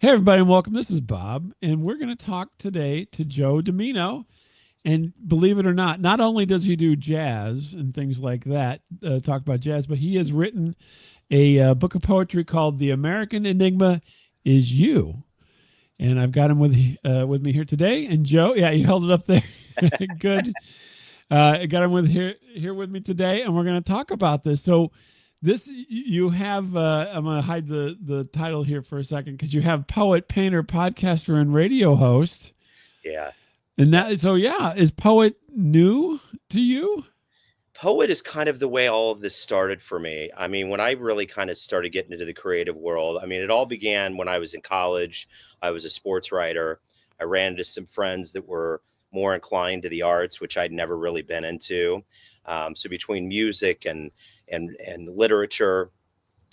Hey, everybody, and welcome. This is Bob, and we're going to talk today to Joe Domino. And believe it or not only does he do jazz and things like that, talk about jazz, but he has written a book of poetry called "The American Enigma Is You." And I've got him with me here today. And Joe, yeah, you held it up there. Good. I got him here with me today, and we're going to talk about this. So, this you have. I'm going to hide the title here for a second because you have poet, painter, podcaster, and radio host. Yeah. And that so yeah, is poet new to you? Poet is kind of the way all of this started for me. I mean, when I really kind of started getting into the creative world, I mean, it all began when I was in college. I was a sports writer. I ran into some friends that were more inclined to the arts, which I'd never really been into. So between music and literature,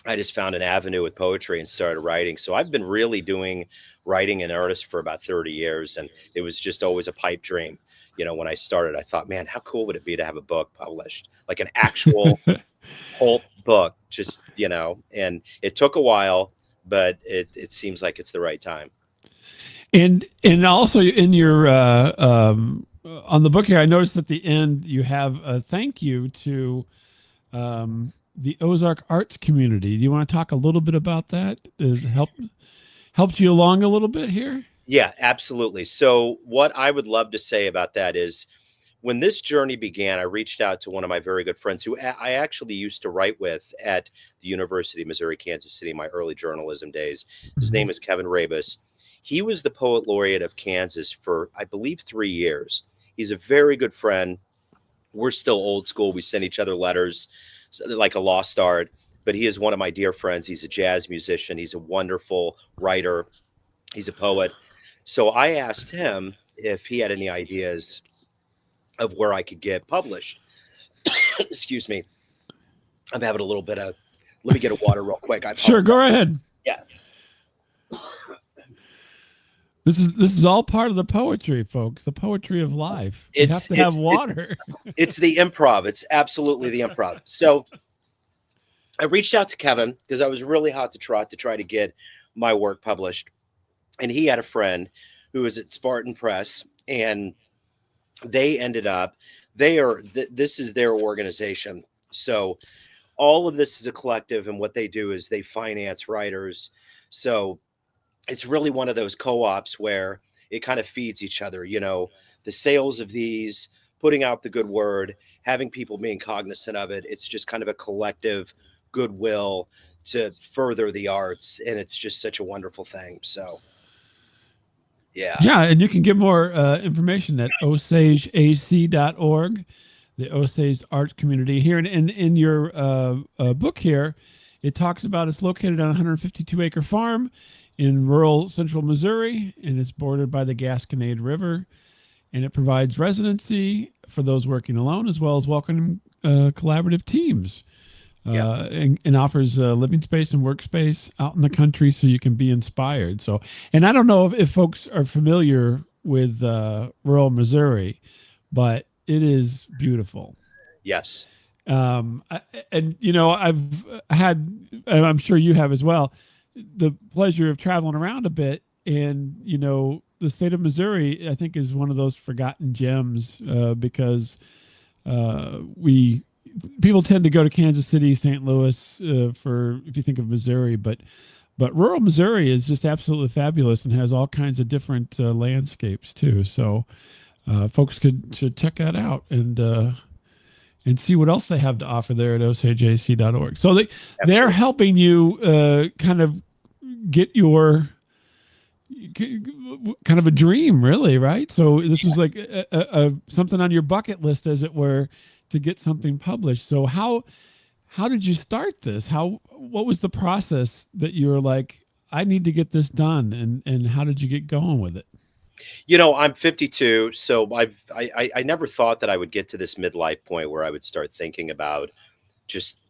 I just found an avenue with poetry and started writing. So I've been really doing writing and artist for about 30 years. And it was just always a pipe dream. When I started, I thought, man, how cool would it be to have a book published, like an actual whole book, and it took a while, but it seems like it's the right time. And also in your on the book here, I noticed at the end you have a thank you to the Ozark arts community. Do you want to talk a little bit about that? Helped you along a little bit here? Yeah, absolutely. So what I would love to say about that is when this journey began, I reached out to one of my very good friends who I actually used to write with at the University of Missouri, Kansas City, my early journalism days. His Mhm. name is Kevin Rabus. He was the poet laureate of Kansas for, I believe, 3 years. He's a very good friend. We're still old school. We send each other letters like a lost art. But he is one of my dear friends. He's a jazz musician. He's a wonderful writer. He's a poet. So I asked him if he had any ideas of where I could get published. Excuse me. I'm having a little bit of, let me get a water real quick. I Sure, apologize. go ahead. Yeah. This is all part of the poetry, folks. The poetry of life. You have It's, to have it's, it, water. it's the improv. It's absolutely the improv. So I reached out to Kevin because I was really hot to trot to try to get my work published. And he had a friend who was at Spartan Press, and they ended up, this is their organization. So all of this is a collective, and what they do is they finance writers. So it's really one of those co-ops where it kind of feeds each other, the sales of these, putting out the good word, having people being cognizant of it. It's just kind of a collective goodwill to further the arts, and it's just such a wonderful thing. So yeah. Yeah, and you can get more information at osageac.org, the Osage art community here. And in your book here, it talks about it's located on a 152-acre farm in rural central Missouri, and it's bordered by the Gasconade River. And it provides residency for those working alone as well as welcoming collaborative teams. Yeah. And offers living space and workspace out in the country so you can be inspired. So, and I don't know if folks are familiar with rural Missouri, but it is beautiful. Yes. I, and I've had, and I'm sure you have as well, the pleasure of traveling around a bit, and the state of Missouri, I think, is one of those forgotten gems because we people tend to go to Kansas City, St. Louis for if you think of Missouri, but rural Missouri is just absolutely fabulous and has all kinds of different landscapes too. So folks should check that out and see what else they have to offer there at osageac.org. So they're Absolutely. helping you kind of get your kind of a dream, really, right? So this was like something on your bucket list, as it were, to get something published. So how did you start this? What was the process that you were like, I need to get this done, and how did you get going with it? I'm 52, so I never thought that I would get to this midlife point where I would start thinking about just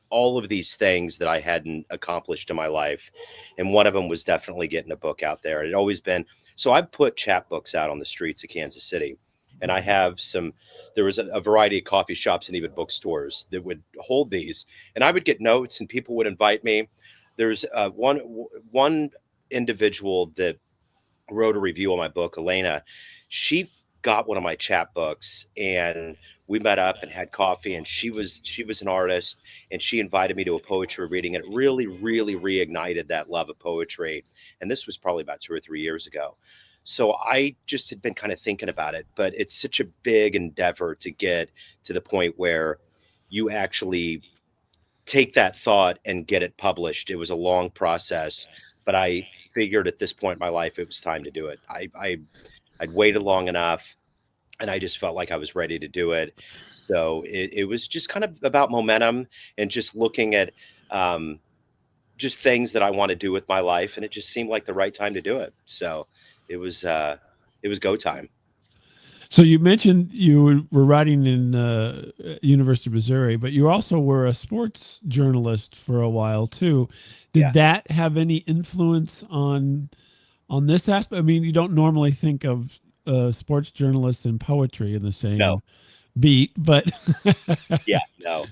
all of these things that I hadn't accomplished in my life, and one of them was definitely getting a book out there. It had always been so. I've put chapbooks out on the streets of Kansas City, and I have some. There was a variety of coffee shops and even bookstores that would hold these, and I would get notes, and people would invite me. There's one individual that wrote a review on my book, Elena, she got one of my chapbooks, and we met up and had coffee, and she was an artist, and she invited me to a poetry reading, and it really, really reignited that love of poetry. And this was probably about 2 or 3 years ago. So I just had been kind of thinking about it, but it's such a big endeavor to get to the point where you actually take that thought and get it published. It was a long process, but I figured at this point in my life it was time to do it. I'd waited long enough, and I just felt like I was ready to do it. So it was just kind of about momentum and just looking at um, just things that I want to do with my life, and it just seemed like the right time to do it. So it was it was go time. So you mentioned you were writing in University of Missouri, but you also were a sports journalist for a while too. Did Yeah. that have any influence on this aspect? I mean, you don't normally think of sports journalists and poetry in the No. same beat, but Yeah. No.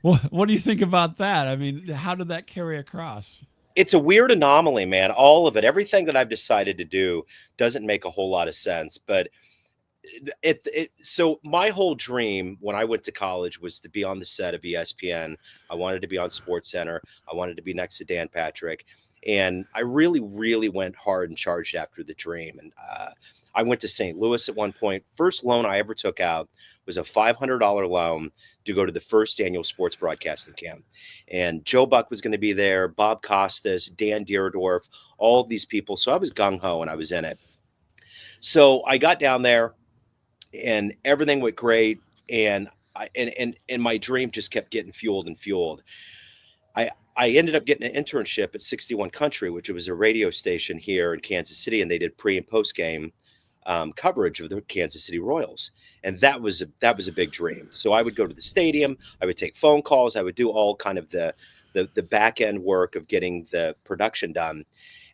what do you think about that? I mean, how did that carry across? It's a weird anomaly, man. All of it, everything that I've decided to do doesn't make a whole lot of sense. But so my whole dream when I went to college was to be on the set of ESPN. I wanted to be on Sports Center. I wanted to be next to Dan Patrick, and I really, really went hard and charged after the dream. And I went to St. Louis at one point. First loan I ever took out was a $500 loan to go to the first annual sports broadcasting camp. And Joe Buck was going to be there, Bob Costas, Dan Deerdorf, all of these people. So I was gung ho and I was in it. So I got down there and everything went great. And and my dream just kept getting fueled and fueled. I ended up getting an internship at 61 Country, which was a radio station here in Kansas City, and they did pre and post game coverage of the Kansas City Royals, and that was a big dream. So I would go to the stadium, I would take phone calls, I would do all kind of the back end work of getting the production done,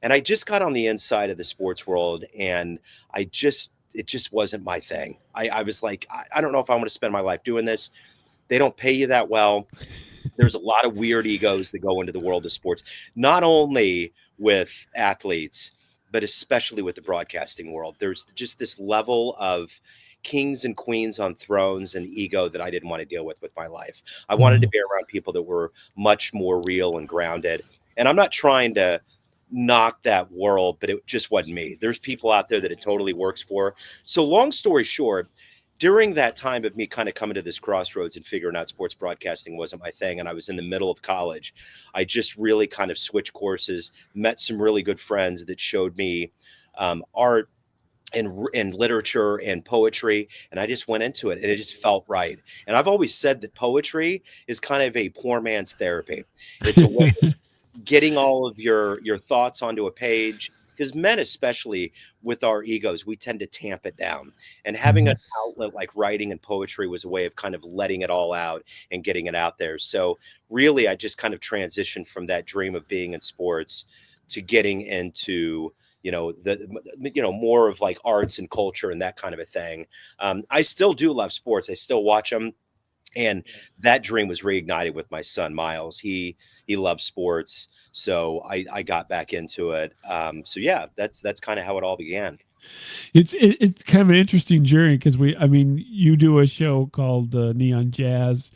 and I just got on the inside of the sports world, and it just wasn't my thing. I was like, I don't know if I want to spend my life doing this. They don't pay you that well. There's a lot of weird egos that go into the world of sports, not only with athletes, but especially with the broadcasting world. There's just this level of kings and queens on thrones and ego that I didn't want to deal with my life. I wanted to Mhm. be around people that were much more real and grounded. And I'm not trying to knock that world, but it just wasn't me. There's people out there that it totally works for. So long story short, during that time of me kind of coming to this crossroads and figuring out sports broadcasting wasn't my thing, and I was in the middle of college, I just really kind of switched courses, met some really good friends that showed me art and literature and poetry, and I just went into it, and it just felt right. And I've always said that poetry is kind of a poor man's therapy. It's a way getting all of your thoughts onto a page, because men, especially with our egos, we tend to tamp it down, and having an Mhm. outlet like writing and poetry was a way of kind of letting it all out and getting it out there. So really I just kind of transitioned from that dream of being in sports to getting into the more of like arts and culture and that kind of a thing. I still do love sports, I still watch them, and that dream was reignited with my son Miles. He loves sports, so I got back into it. So yeah, that's kind of how it all began. It's kind of an interesting journey because I mean, you do a show called Neon Jazz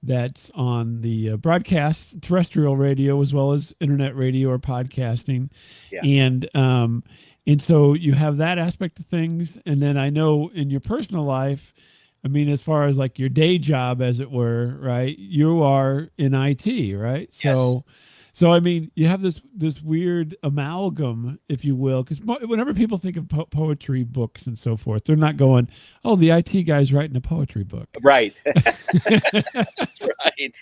that's on the broadcast terrestrial radio as well as internet radio or podcasting, Yeah. and so you have that aspect of things, and then I know in your personal life, I mean, as far as like your day job, as it were, right? You are in IT, right? Yes. So I mean, you have this weird amalgam, if you will, because whenever people think of poetry books and so forth, they're not going, "Oh, the IT guy's writing a poetry book." Right. That's right.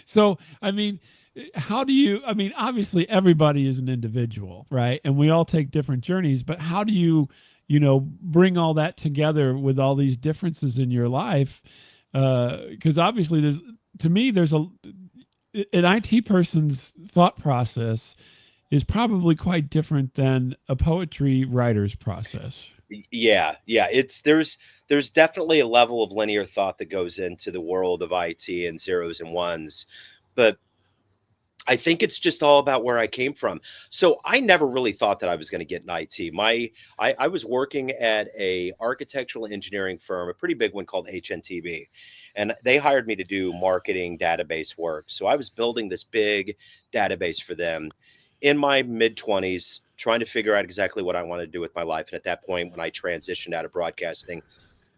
So I mean, how do you? I mean, obviously everybody is an individual, right? And we all take different journeys, but how do you, bring all that together with all these differences in your life? Because obviously, there's an IT person's thought process is probably quite different than a poetry writer's process. Yeah, yeah. There's definitely a level of linear thought that goes into the world of IT and zeros and ones, but I think it's just all about where I came from. So I never really thought that I was going to get in IT. I was working at a architectural engineering firm, a pretty big one called HNTB, and they hired me to do marketing database work. So I was building this big database for them in my mid 20s, trying to figure out exactly what I wanted to do with my life. And at that point, when I transitioned out of broadcasting,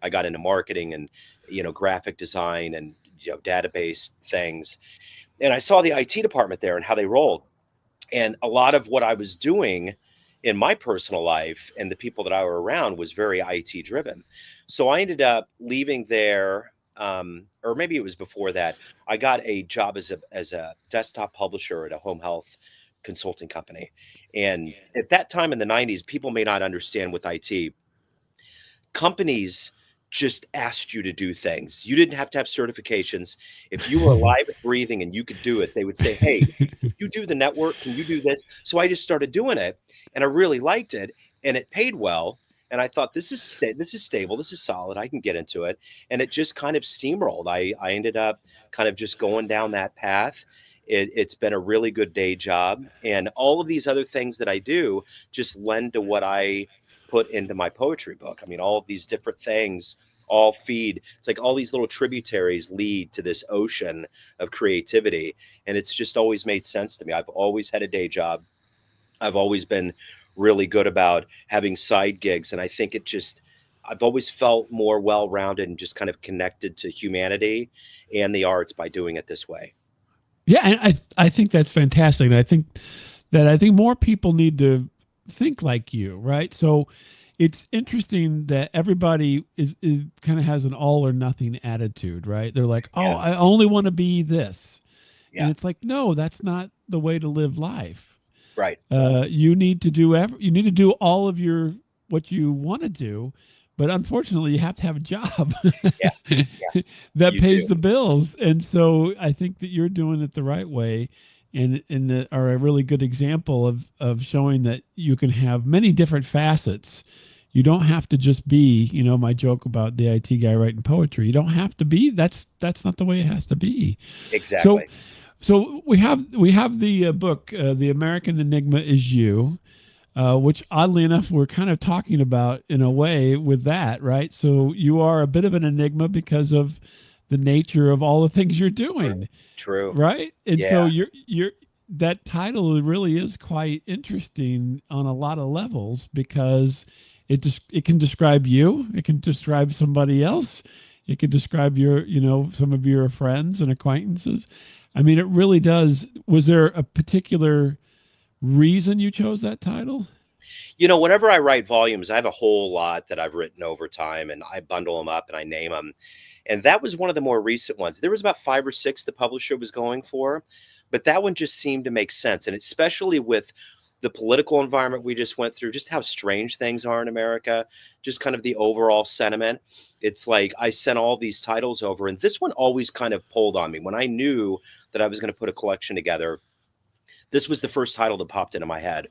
I got into marketing and graphic design and database things, and I saw the IT department there and how they rolled. And a lot of what I was doing in my personal life and the people that I were around was very IT driven. So I ended up leaving there, or maybe it was before that. I got a job as a desktop publisher at a home health consulting company. And at that time in the 90s, people may not understand with IT, companies just asked you to do things. You didn't have to have certifications. If you were alive and breathing and you could do it, they would say, "Hey, can you do the network? Can you do this?" So I just started doing it, and I really liked it, and it paid well. And I thought, this is stable, this is solid. I can get into it, and it just kind of steamrolled. I ended up kind of just going down that path. It's been a really good day job, and all of these other things that I do just lend to what I put into my poetry book. I mean, all of these different things all feed. It's like all these little tributaries lead to this ocean of creativity. And it's just always made sense to me. I've always had a day job. I've always been really good about having side gigs. And I think I've always felt more well rounded and just kind of connected to humanity and the arts by doing it this way. Yeah, and I think that's fantastic. And I think more people need to think like you, right? So it's interesting that everybody is kind of has an all or nothing attitude, right? They're like, "Oh, Yeah. I only want to be this." And Yeah. it's like, "No, that's not the way to live life. Right. You need to do you need to do all of your what you want to do, but unfortunately, you have to have a job Yeah. Yeah. that You do. pays the bills. And so I think that you're doing it the right way, and that are a really good example of showing that you can have many different facets. You don't have to just be, my joke about the IT guy writing poetry. You don't have to be. That's not the way it has to be. So Exactly. so we have the book, The American Enigma Is You, which oddly enough we're kind of talking about in a way with that, right? So you are a bit of an enigma because of the nature of all the things you're True. doing, True. right? And so Yeah. you're that title really is quite interesting on a lot of levels because it can describe you, it can describe somebody else, it can describe your some of your friends and acquaintances. I mean, it really does. Was there a particular reason you chose that title? Whenever I write volumes, I have a whole lot that I've written over time and I bundle them up and I name them. And that was one of the more recent ones. There was about five or six the publisher was going for, but that one just seemed to make sense. And especially with the political environment we just went through, just how strange things are in America, just kind of the overall sentiment. It's like I sent all these titles over, and this one always kind of pulled on me. When I knew that I was going to put a collection together, this was the first title that popped into my head.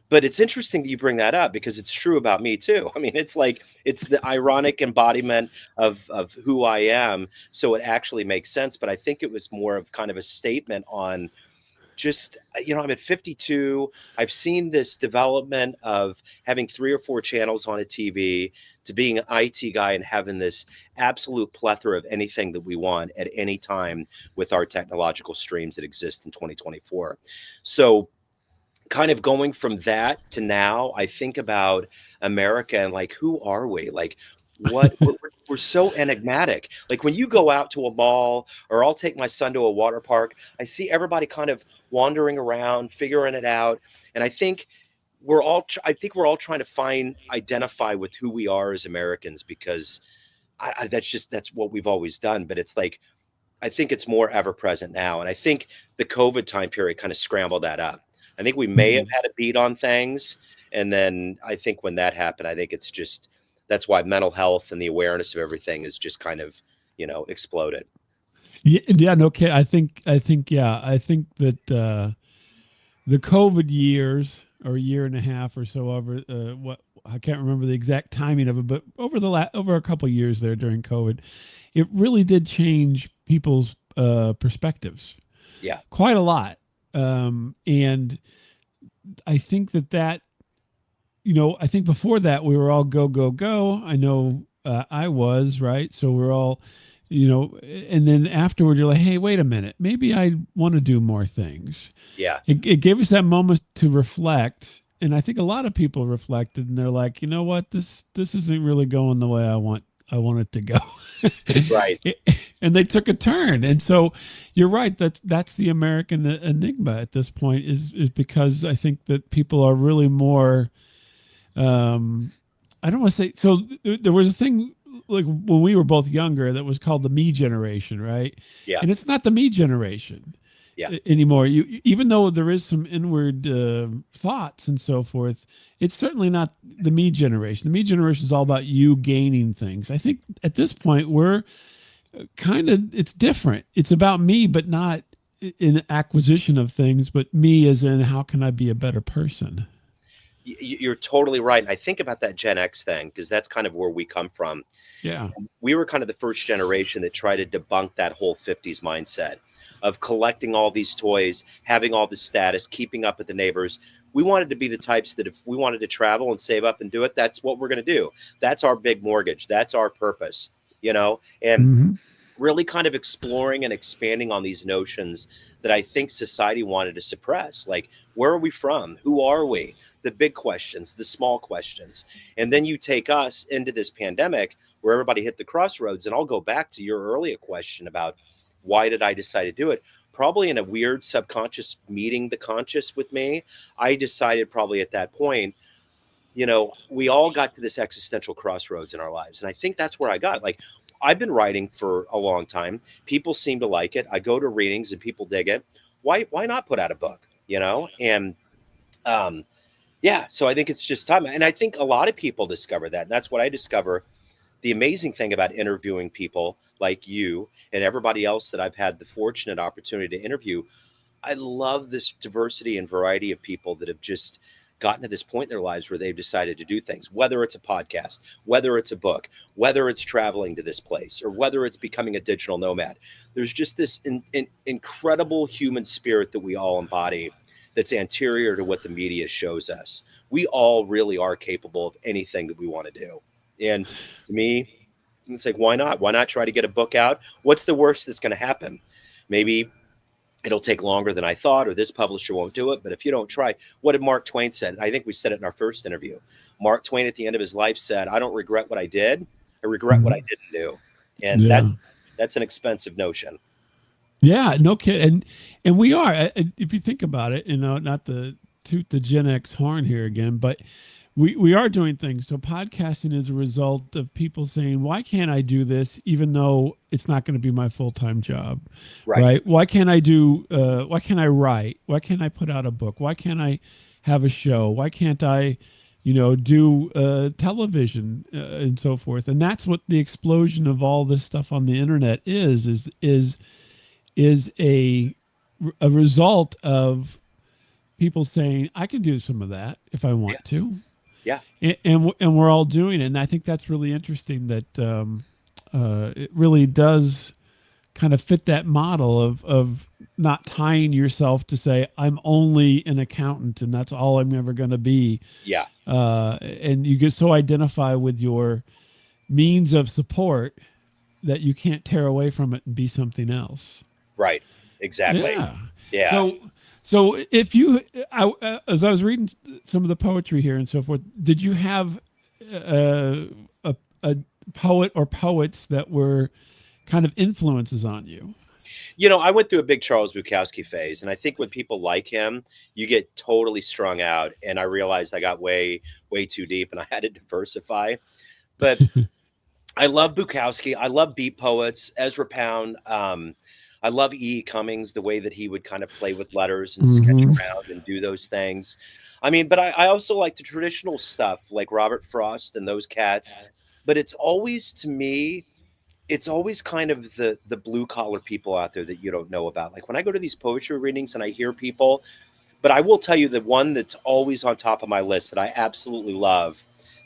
But it's interesting that you bring that up because it's true about me too. I mean, it's like it's the ironic embodiment of who I am, so it actually makes sense. But I think it was more of kind of a statement on just I'm at 52. I've seen this development of having three or four channels on a TV to being an IT guy and having this absolute plethora of anything that we want at any time with our technological streams that exist in 2024. So kind of going from that to now, I think about America and like, who are we? Like, what we're so enigmatic. Like when you go out to a mall, or I'll take my son to a water park, I see everybody kind of wandering around, figuring it out, and I think we're all trying to identify with who we are as Americans because that's what we've always done. But it's like I think it's more ever present now. And I think the COVID time period kind of scrambled that up. I think we may have Mhm. had a beat on things. And then I think when that happened, I think that's why mental health and the awareness of everything is just kind of, exploded. Yeah, yeah, no kid. Yeah, I think that the COVID years or a year and a half or so over what I can't remember the exact timing of it, but over a couple of years there during COVID, it really did change people's perspectives Yeah. quite a lot. And I think that I think before that we were all go go go. I know I was right, so we're all, and then afterward you're like, hey, wait a minute, maybe I want to do more things. Yeah. It gave us that moment to reflect, and I think a lot of people reflected, and they're like, you know what, this isn't really going the way I want it to go. Right. And they took a turn. And so you're right, that's the American enigma at this point, is because I think that people are really more, I don't want to say, so there was a thing like when we were both younger that was called the me generation, right? Yeah. And it's not the me generation Yeah. anymore. Even though there is some inward thoughts and so forth, it's certainly not the me generation. The me generation is all about you gaining things. I think at this point we're kind of, it's different. It's about me, but not in acquisition of things, but me as in how can I be a better person. You're totally right. And I think about that Gen X thing because that's kind of where we come from. Yeah. We were kind of the first generation that tried to debunk that whole 50s mindset of collecting all these toys, having all this status, keeping up with the neighbors. We wanted to be the types that if we wanted to travel and save up and do it, that's what we're going to do. That's our big mortgage. That's our purpose, and Mm-hmm. really kind of exploring and expanding on these notions that I think society wanted to suppress. Like, where are we from? Who are we? The big questions, the small questions. And then you take us into this pandemic where everybody hit the crossroads. And I'll go back to your earlier question about why did I decide to do it? Probably in a weird subconscious meeting the conscious with me, I decided probably at that point, we all got to this existential crossroads in our lives. And I think that's where I got like, I've been writing for a long time. People seem to like it. I go to readings and people dig it. Why not put out a book? And um, yeah, so I think it's just time. And I think a lot of people discover that. And that's what I discover. The amazing thing about interviewing people like you and everybody else that I've had the fortunate opportunity to interview, I love this diversity and variety of people that have just gotten to this point in their lives where they've decided to do things, whether it's a podcast, whether it's a book, whether it's traveling to this place, or whether it's becoming a digital nomad. There's just this incredible human spirit that we all embody that's anterior to what the media shows us. We all really are capable of anything that we want to do. And to me, it's like, why not? Why not try to get a book out? What's the worst that's going to happen? Maybe it'll take longer than I thought, or this publisher won't do it. But if you don't try, what did Mark Twain said? I think we said it in our first interview. Mark Twain at the end of his life said, I don't regret what I did. I regret what I Mm-hmm. didn't do. And Yeah. that's an expensive notion. Yeah, no kid, and we are. If you think about it, not to toot the Gen X horn here again, but we are doing things. So podcasting is a result of people saying, "Why can't I do this?" Even though it's not going to be my full time job, Right. right? Why can't I do? Why can't I write? Why can't I put out a book? Why can't I have a show? Why can't I, do television and so forth? And that's what the explosion of all this stuff on the internet is a result of people saying I can do some of that if I Yeah. want to, Yeah. and we're all doing it. And I think that's really interesting that it really does kind of fit that model of not tying yourself to say I'm only an accountant and that's all I'm ever going to be, Yeah. and you get so identify with your means of support that you can't tear away from it and be something else. Right. Exactly. Yeah. Yeah. So if you, as I was reading some of the poetry here and so forth, did you have a poet or poets that were kind of influences on you? I went through a big Charles Bukowski phase, and I think when people like him, you get totally strung out. And I realized I got way, way too deep, and I had to diversify. But I love Bukowski. I love beat poets, Ezra Pound. I love Cummings, the way that he would kind of play with letters and sketch Mm-hmm. around and do those things. I mean, but I also like the traditional stuff like Robert Frost and those cats. But it's always, to me, it's always kind of the blue collar people out there that you don't know about. Like when I go to these poetry readings and I hear people, but I will tell you the one that's always on top of my list that I absolutely love,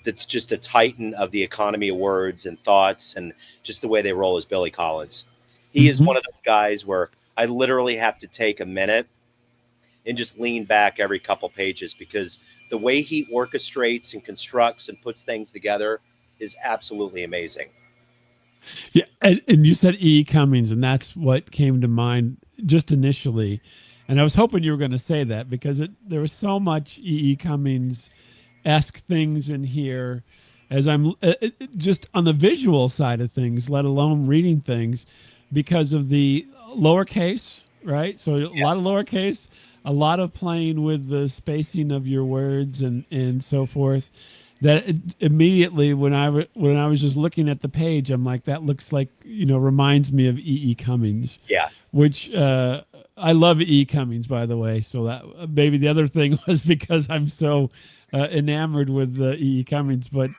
that's just a titan of the economy of words and thoughts and just the way they roll, is Billy Collins. He is Mm-hmm. one of those guys where I literally have to take a minute and just lean back every couple pages, because the way he orchestrates and constructs and puts things together is absolutely amazing. Yeah, and you said E. Cummings, and that's what came to mind just initially. And I was hoping you were going to say that because there was so much E. Cummings esque things in here as I'm just on the visual side of things, let alone reading things, because of the lowercase, right? So a Yeah, lot of lowercase, a lot of playing with the spacing of your words and so forth. That immediately when I was just looking at the page, I'm like, that looks like, reminds me of E. Cummings, yeah, which I love E. Cummings, by the way. So that maybe the other thing was because I'm so enamored with E. Cummings, but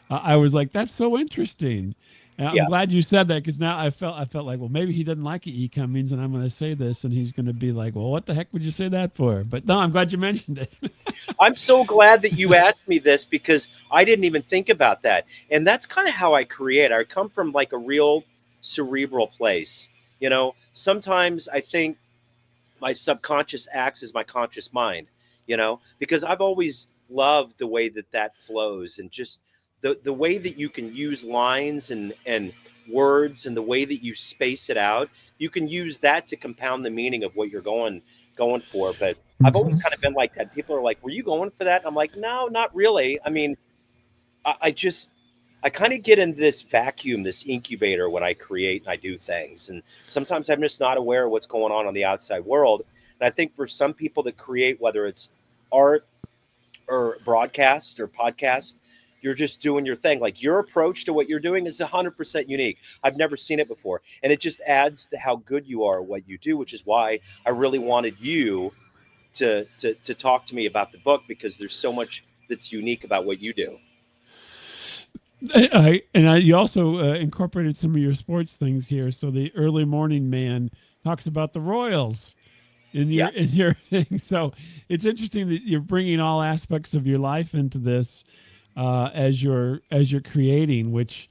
I was like, that's so interesting. And I'm yeah. glad you said that because now I felt like, well, maybe he didn't like E. Cummings, and I'm going to say this, and he's going to be like, well, what the heck would you say that for? But no, I'm glad you mentioned it. I'm so glad that you asked me this, because I didn't even think about that. And that's kind of how I create. I come from like a real cerebral place. Sometimes I think my subconscious acts as my conscious mind, because I've always loved the way that flows, and just the way that you can use lines and words, and the way that you space it out. You can use that to compound the meaning of what you're going for. But I've always Mhm. kind of been like that. People are like, were you going for that? And I'm like, no, not really. I mean, I kind of get in this vacuum, this incubator, when I create and I do things. And sometimes I'm just not aware of what's going on the outside world. And I think for some people that create, whether it's art or broadcast or podcast, you're just doing your thing. Like, your approach to what you're doing is 100% unique. I've never seen it before. And it just adds to how good you are at what you do, which is why I really wanted you to talk to me about the book, because there's so much that's unique about what you do. You also incorporated some of your sports things here. So the early morning man talks about the Royals Yeah. in your thing. So it's interesting that you're bringing all aspects of your life into this as you're creating, which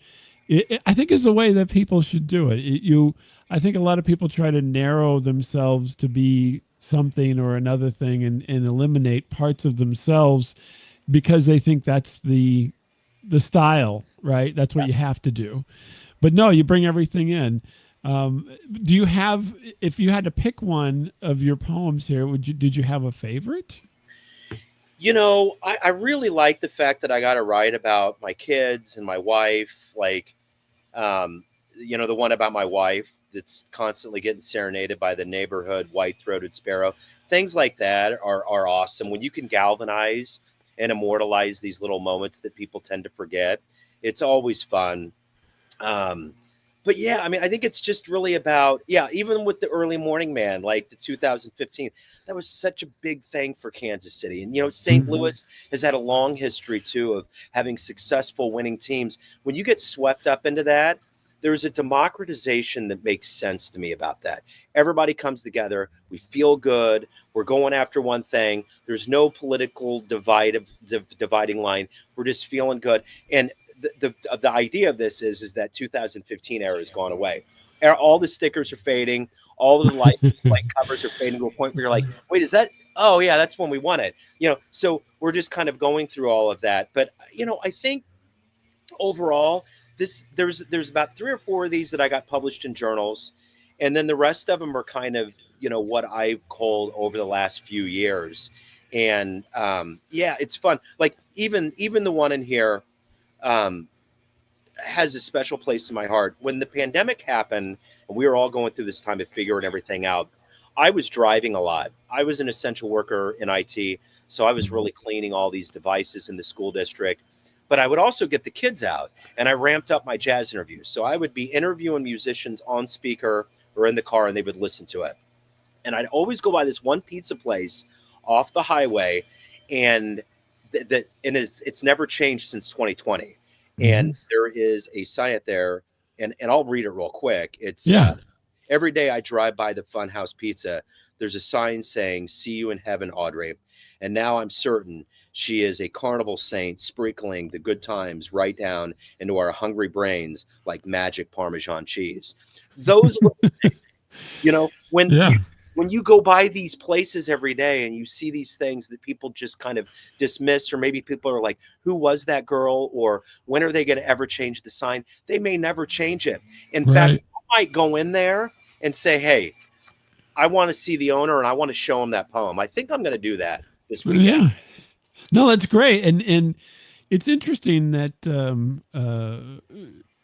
I think is the way that people should do it. I think a lot of people try to narrow themselves to be something or another thing and eliminate parts of themselves because they think that's the style, right? That's what you have to do. But no, you bring everything in. Do you have, if you had to pick one of your poems here, did you have a favorite? I really like the fact that I got to write about my kids and my wife. Like, um, the one about my wife that's constantly getting serenaded by the neighborhood white-throated sparrow. Things like that are awesome. When you can galvanize and immortalize these little moments that people tend to forget, it's always fun. Um, but yeah, I mean, I think it's just really about, yeah, even with the early morning man, like the 2015, that was such a big thing for Kansas City. And, St. Mhm. Louis has had a long history too of having successful winning teams. When you get swept up into that, there's a democratization that makes sense to me about that. Everybody comes together. We feel good. We're going after one thing. There's no political dividing line. We're just feeling good. And the idea of this is that 2015 era has gone away. All the stickers are fading. All of the license plate covers are fading to a point where you're like, wait, is that? Oh yeah, that's when we won it. So we're just kind of going through all of that. But I think overall, there's about three or four of these that I got published in journals, and then the rest of them are kind of what I've called over the last few years. And yeah, it's fun. Like, even the one in here. Um, has a special place in my heart. When the pandemic happened and we were all going through this time of figuring everything out, I was driving a lot. I was an essential worker in IT, so I was really cleaning all these devices in the school district. But I would also get the kids out, and I ramped up my jazz interviews. So I would be interviewing musicians on speaker or in the car, and they would listen to it. And I'd always go by this one pizza place off the highway, and it's never changed since 2020. And Mhm. there is a sign up there, and I'll read it real quick. It's Yeah. every day I drive by the Funhouse Pizza. There's a sign saying "See you in heaven, Audrey." And now I'm certain she is a carnival saint, sprinkling the good times right down into our hungry brains like magic Parmesan cheese. Those, when Yeah. when you go by these places every day and you see these things that people just kind of dismiss, or maybe people are like, who was that girl? Or when are they going to ever change the sign? They may never change it. In fact, Right. I might go in there and say, hey, I want to see the owner and I want to show him that poem. I think I'm going to do that this weekend. Yeah. No, that's great. And it's interesting that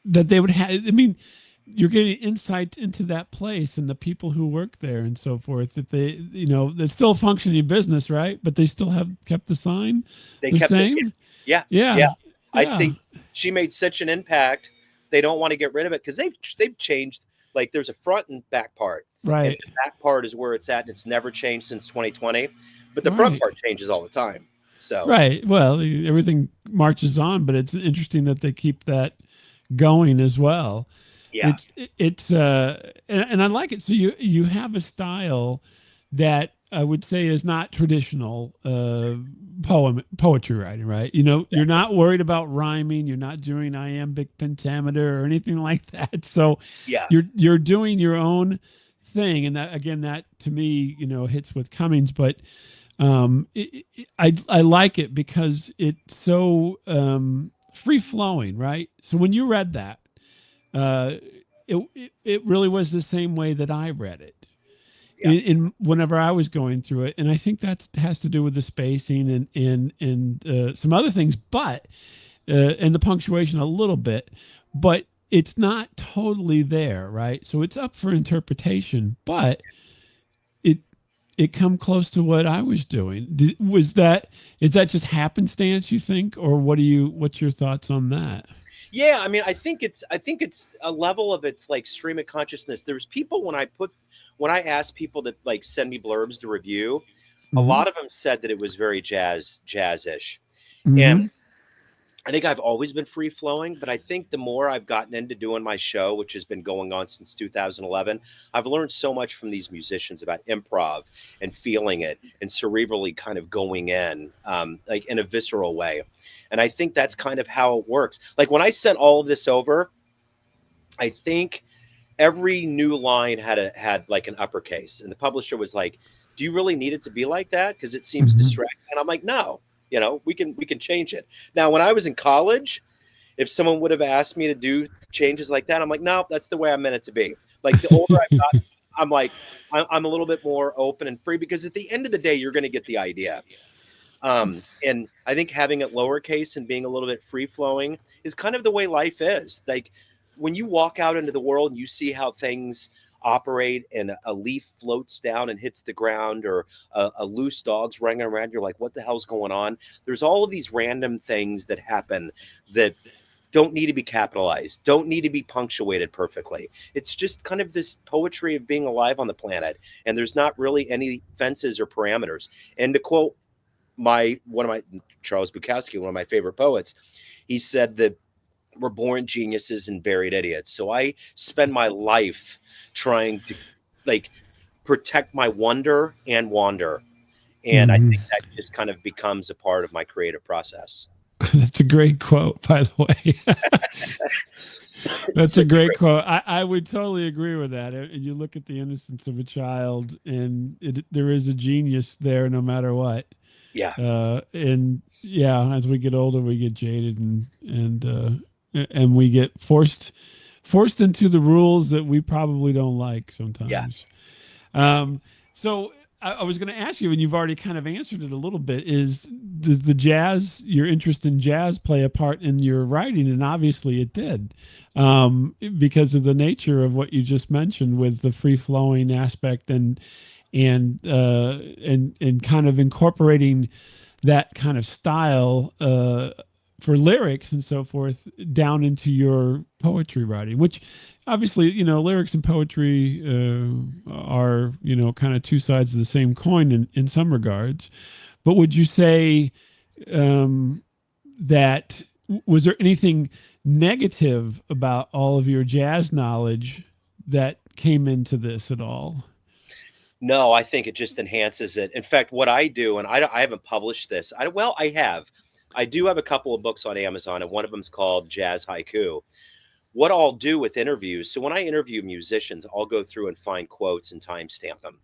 that they would have. I mean, you're getting insight into that place and the people who work there and so forth. That they, it's still a functioning business, right? But they still have kept the sign They the kept it. same. Yeah. Yeah. Yeah. I Yeah. think she made such an impact. They don't want to get rid of it because they've changed. Like there's a front and back part, and Right. the back part is where it's at, and it's never changed since 2020. But the front Right. part changes all the time. So Right. Well, everything marches on, but it's interesting that they keep that going as well. yeah, It's I like it. So you have a style that I would say is not traditional poetry writing, right? You're exactly. not worried about rhyming. You're not doing iambic pentameter or anything like that. So Yeah, you're doing your own thing, and that again, that to me, hits with Cummings, but I like it because it's so free flowing, right? So when you read that, uh, it really was the same way that I read it yeah, in whenever I was going through it, and I think that has to do with the spacing and some other things, but and the punctuation a little bit, but it's not totally there, right? So it's up for interpretation, but it it come close to what I was doing. Is that just happenstance, you think, or what's your thoughts on that? yeah. I mean, I think it's a level of it's like stream of consciousness. There's people when I asked people to like send me blurbs to review, a Mm-hmm. lot of them said that it was very jazz-ish. And Mm-hmm. I think I've always been free flowing, but I think the more I've gotten into doing my show, which has been going on since 2011, I've learned so much from these musicians about improv and feeling it and cerebrally kind of going in, like in a visceral way. And I think that's kind of how it works. Like when I sent all of this over, I think every new line had like an uppercase, and the publisher was like, "Do you really need it to be like that? Because it seems Mm-hmm. distracting." And I'm like, "No, we can change it." Now, when I was in college, if someone would have asked me to do changes like that, I'm like, "No, that's the way I meant it to be." Like the older I've got, I'm like, I'm a little bit more open and free because at the end of the day, you're going to get the idea. And I think having it lowercase and being a little bit free flowing is kind of the way life is. Like when you walk out into the world and you see how things operate and a leaf floats down and hits the ground or a loose dog's running around, you're like, what the hell's going on? There's all of these random things that happen that don't need to be capitalized, don't need to be punctuated perfectly. It's just kind of this poetry of being alive on the planet. And there's not really any fences or parameters. And to quote my one of my Charles Bukowski, one of my favorite poets, he said that we're born geniuses and buried idiots. So I spend my life trying to like protect my wonder and wander. And I Mm-hmm. think that just kind of becomes a part of my creative process. That's a great quote, by the way. That's So a great quote. I would totally agree with that. And you look at the innocence of a child, and there is a genius there, no matter what. yeah, And yeah, as we get older, we get jaded and we get forced into the rules that we probably don't like yeah, sometimes. yeah. So I was going to ask you, and you've already kind of answered it a little bit. Does your interest in jazz, play a part in your writing? And obviously, it did, because of the nature of what you just mentioned with the free flowing aspect and kind of incorporating that kind of style for lyrics and so forth down into your poetry writing, which obviously, lyrics and poetry are, kind of two sides of the same coin in some regards. But would you say um, that was there anything negative about all of your jazz knowledge that came into this at all? No, I think it just enhances it. In fact, what I do, and I haven't published this. Well, I have. I do have a couple of books on Amazon, and one of them is called Jazz Haiku. What I'll do with interviews, so when I interview musicians, I'll go through and find quotes and timestamp them.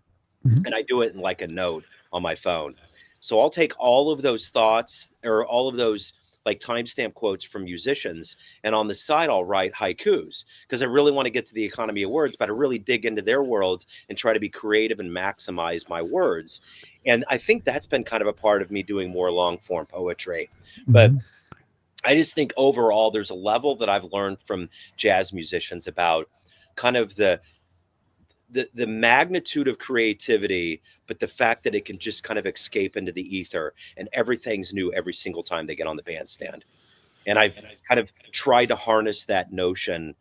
Mhm. and I do it in like a note on my phone. So I'll take all of those thoughts or all of those like timestamp quotes from musicians, and on the side I'll write haikus because I really want to get to the economy of words, but I really dig into their worlds and try to be creative and maximize my words. And I think that's been kind of a part of me doing more long form poetry. But Mhm. I just think overall there's a level that I've learned from jazz musicians about kind of the magnitude of creativity, but the fact that it can just kind of escape into the ether and everything's new every single time they get on the bandstand. And I've kind of tried to harness that notion,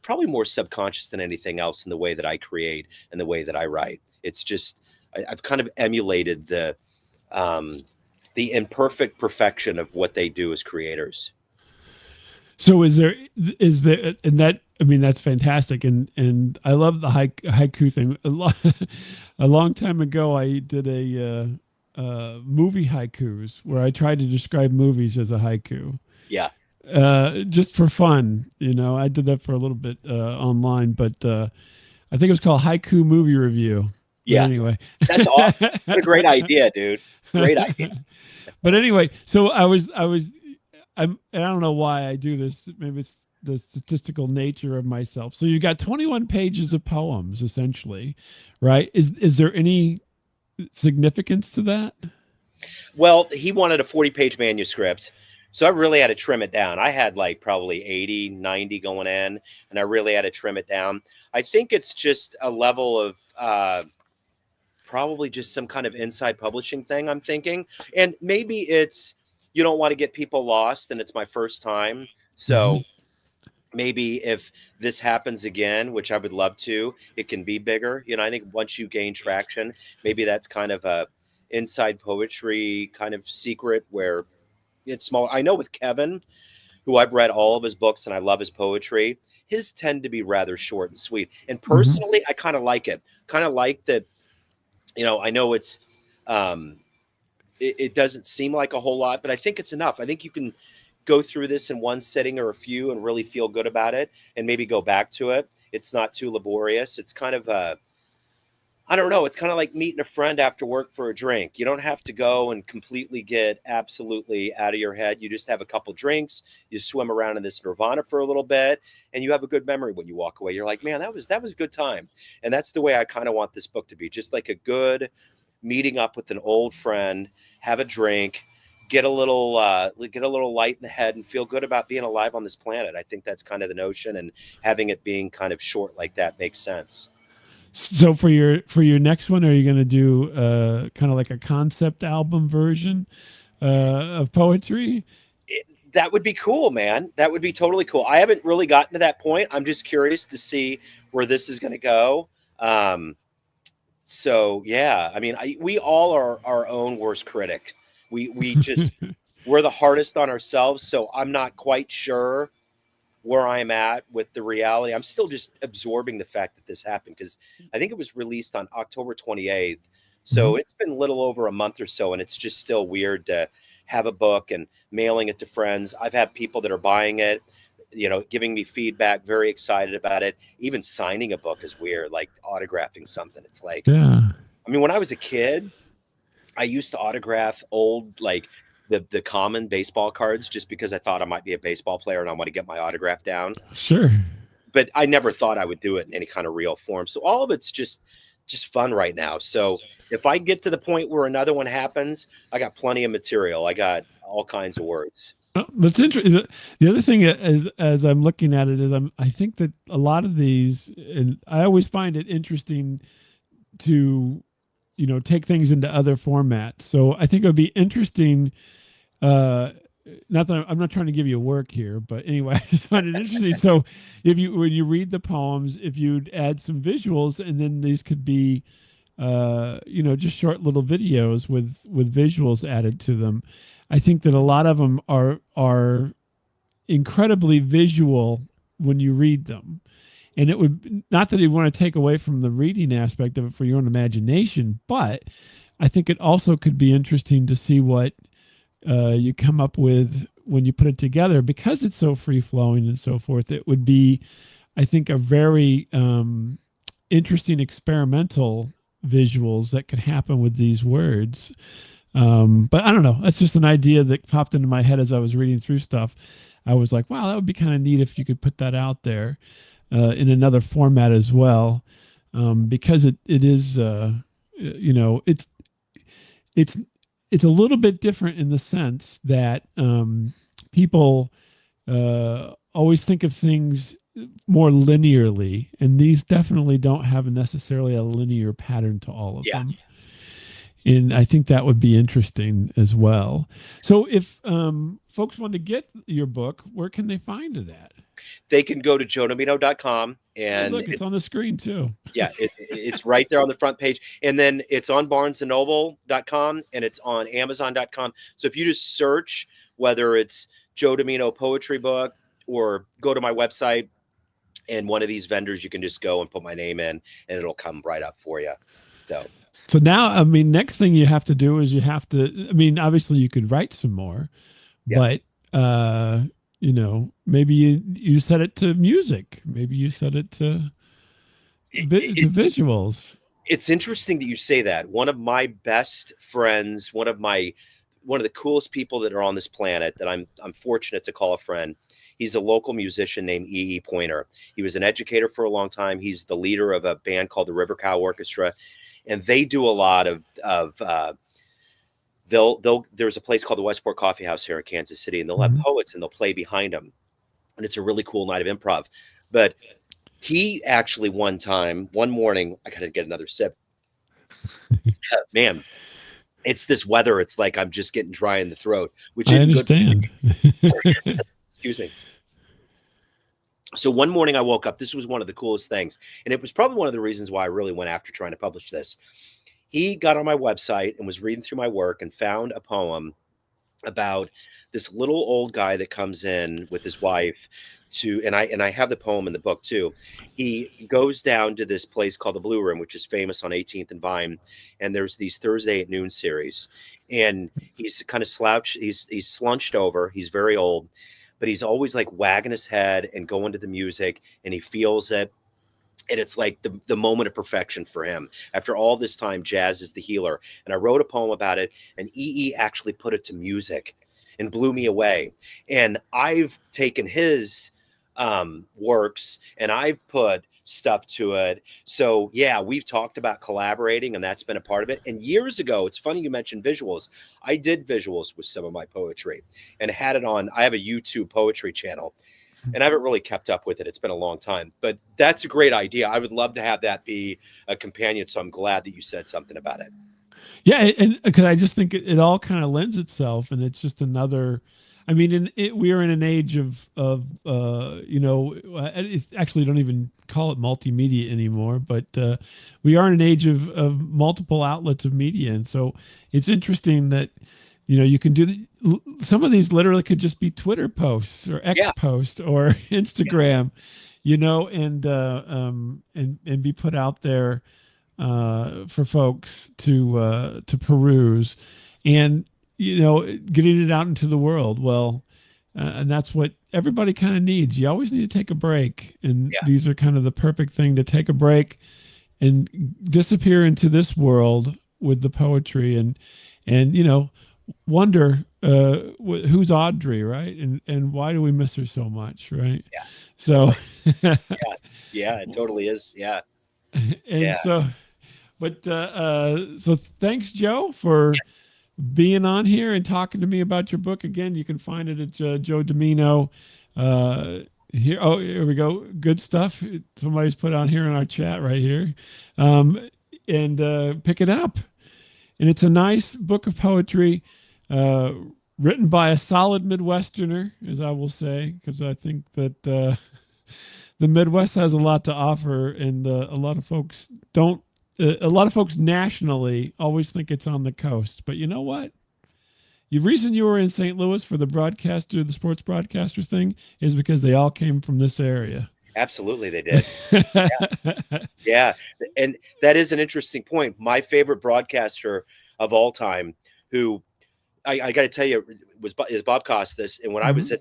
probably more subconscious than anything else in the way that I create and the way that I write. It's just I've kind of emulated um, the imperfect perfection of what they do as creators. So is there and that I mean that's fantastic and I love the haiku thing. A long time ago I did a movie haikus where I tried to describe movies as a haiku. Yeah, Just for fun, I did that for a little bit online, but I think it was called Haiku Movie Review. But yeah, anyway. that's awesome. What a great idea, dude. Great idea. But anyway, so I don't know why I do this. Maybe it's the statistical nature of myself. So you got 21 pages of poems essentially, right? Is there any significance to that? Well, he wanted a 40-page manuscript. So I really had to trim it down. I had like probably 80, 90 going in, and I really had to trim it down. I think it's just a level of probably just some kind of inside publishing thing, I'm thinking. And maybe it's you don't want to get people lost, and it's my first time. Mm-hmm. So maybe if this happens again, which I would love to, it can be bigger. I think once you gain traction, maybe that's kind of a inside poetry kind of secret where it's small. I know with Kevin, who I've read all of his books and I love his poetry, his tend to be rather short and sweet. And Mm-hmm. personally, I kind of like it. Kind of like that, I know um it doesn't seem like a whole lot, but I think it's enough. I think you can go through this in one sitting or a few and really feel good about it and maybe go back to it. It's not too laborious. It's kind of I don't know. It's kind of like meeting a friend after work for a drink. You don't have to go and completely get absolutely out of your head. You just have a couple drinks, you swim around in this nirvana for a little bit, and you have a good memory when you walk away. You're like, man, that was a good time. And that's the way I kind of want this book to be. Just like a good meeting up with an old friend, have a drink, get a little light in the head and feel good about being alive on this planet. I think that's kind of the notion, and having it being kind of short like that makes sense. So for your next one, are you going to do kind of like a concept album version of poetry? That would be cool, man. That would be totally cool. I haven't really gotten to that point. I'm just curious to see where this is going to go. Um, so yeah, I mean, we all are our own worst critic. We just we're the hardest on ourselves. So I'm not quite sure where I'm at with the reality. I'm still just absorbing the fact that this happened because I think it was released on October 28th. So Mhm. it's been a little over a month or so, and it's just still weird to have a book and mailing it to friends. I've had people that are buying it, giving me feedback, very excited about it. Even signing a book is weird, like autographing something. It's like, Yeah, I mean, when I was a kid, I used to autograph old like the common baseball cards just because I thought I might be a baseball player and I want to get my autograph down. sure. But I never thought I would do it in any kind of real form. So all of it's just fun right now. So if I get to the point where another one happens, I got plenty of material. I got all kinds of words. Well, that's interesting. The other thing is, as I'm looking at it, is I think that a lot of these, and I always find it interesting to, take things into other formats. So I think it would be interesting. Uh, Not that I'm not trying to give you work here, but anyway, I just find it interesting. So, if you when you read the poems, if you'd add some visuals, and then these could be, just short little videos with visuals added to them. I think that a lot of them are incredibly visual when you read them, and it would not that you want to take away from the reading aspect of it for your own imagination, but I think it also could be interesting to see what you come up with when you put it together because it's so free flowing and so forth. It would be, I think, a very interesting experimental visuals that could happen with these words. But I don't know. That's just an idea that popped into my head as I was reading through stuff. I was like, wow, that would be kind of neat if you could put that out there in another format as well, because it is, it's it's a little bit different in the sense that people always think of things more linearly, and these definitely don't have necessarily a linear pattern to all of Yeah. them. And I think that would be interesting as well. So if folks want to get your book, where can they find it at? They can go to joedomino.com, Hey, and look, it's on the screen too. yeah, it's right there on the front page. And then it's on barnesandnoble.com, and it's on amazon.com. So if you just search whether it's Joe Domino poetry book, or go to my website and one of these vendors, you can just go and put my name in and it'll come right up for you. So now, I mean, next thing you have to do is you have to, I mean, obviously you could write some more, Yeah. but, maybe you set it to music. Maybe you set it to, to visuals. It's interesting that you say that. One of my best friends, one of the coolest people that are on this planet that I'm fortunate to call a friend. He's a local musician named E. Pointer. He was an educator for a long time. He's the leader of a band called the River Cow Orchestra, and they do a lot of there's a place called the Westport Coffee House here in Kansas City, and they'll have poets and they'll play behind them, and it's a really cool night of improv. But he actually one morning, I gotta get another sip. Man, it's this weather. It's like I'm just getting dry in the throat, which I isn't understand. good. Excuse me. So one morning I woke up. This was one of the coolest things, and it was probably one of the reasons why I really went after trying to publish this. He got on my website and was reading through my work and found a poem about this little old guy that comes in with his wife and I have the poem in the book too. He goes down to this place called the Blue Room, which is famous on 18th and Vine, and there's these Thursday at noon series, and he's kind of slouched, he's slunched over, he's very old, but he's always like wagging his head and going to the music, and he feels it. And it's like the moment of perfection for him. After all this time, jazz is the healer. And I wrote a poem about it, and E actually put it to music and blew me away. And I've taken his works and I've put stuff to it. So yeah, we've talked about collaborating, and that's been a part of it. And years ago, it's funny you mentioned visuals. I did visuals with some of my poetry and had it on. I have a YouTube poetry channel, and I haven't really kept up with it. It's been a long time, but that's a great idea. I would love to have that be a companion. So I'm glad that you said something about it. Yeah, and because I just think it all kind of lends itself, and it's just another. I mean, we are in an age of it's actually don't even call it multimedia anymore, but we are in an age of multiple outlets of media, and so it's interesting that you can do some of these literally could just be Twitter posts or X posts or Instagram, and be put out there for folks to peruse, and getting it out into the world. Well, and that's what everybody kind of needs. You always need to take a break, and these are kind of the perfect thing to take a break and disappear into this world with the poetry, and wonder who's Audrey, right? And why do we miss her so much, right? Yeah. So yeah, it totally is. Yeah. And so thanks, Joe, for being on here and talking to me about your book. Again, you can find it at Joe Domino. Here we go. Good stuff. Somebody's put on here in our chat right here. And pick it up. And it's a nice book of poetry written by a solid Midwesterner, as I will say, because I think that the Midwest has a lot to offer, and a lot of folks don't. A lot of folks nationally always think it's on the coast, but you know what? The reason you were in St. Louis for the sports broadcasters thing, is because they all came from this area. Absolutely, they did. Yeah. And that is an interesting point. My favorite broadcaster of all time, who I got to tell you, is Bob Costas. And when I was at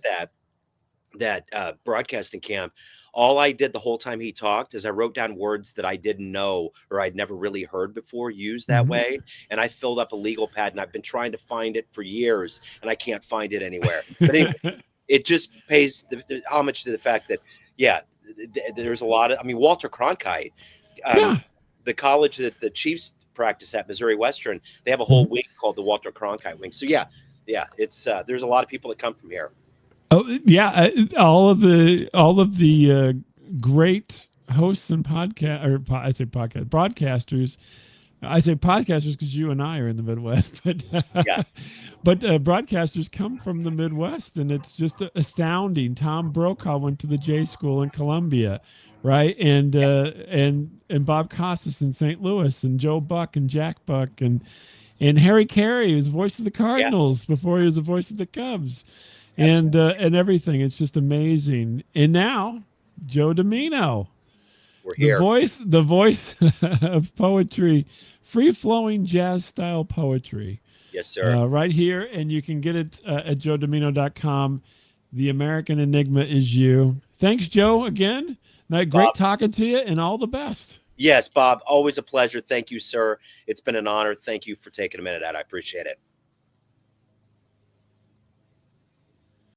that broadcasting camp, All I did the whole time he talked is I wrote down words that I didn't know or I'd never really heard before used that Mhm. way. And I filled up a legal pad and I've been trying to find it for years and I can't find it anywhere. But anyway, it just pays the homage to the fact that, yeah, there's a lot of, I mean, Walter Cronkite, um, Yeah. the college that the Chiefs practice at, Missouri Western, they have a whole Mhm. wing called the Walter Cronkite wing. So yeah, it's there's a lot of people that come from here. Oh yeah, all of the great hosts and podcast or I say podcast broadcasters. I say podcasters because you and I are in the Midwest, but Yeah, broadcasters come from the Midwest, and it's just astounding. Tom Brokaw went to the J School in Columbia, right? And Bob Costas in St. Louis, and Joe Buck and Jack Buck, and Harry Carey was voice of the yeah, Cardinals before he was the voice of the Cubs, absolutely. and everything. It's just amazing. And now Joe Domino, We're the here. voice of poetry, free flowing jazz style poetry, Yes, sir. right here, and you can get it at joedomino.com. The American Enigma Is You. Thanks, Joe, again. Great Bob. talking to you, and all the best. Yes, Bob. Always a pleasure. Thank you, sir. It's been an honor. Thank you for taking a minute out. I appreciate it.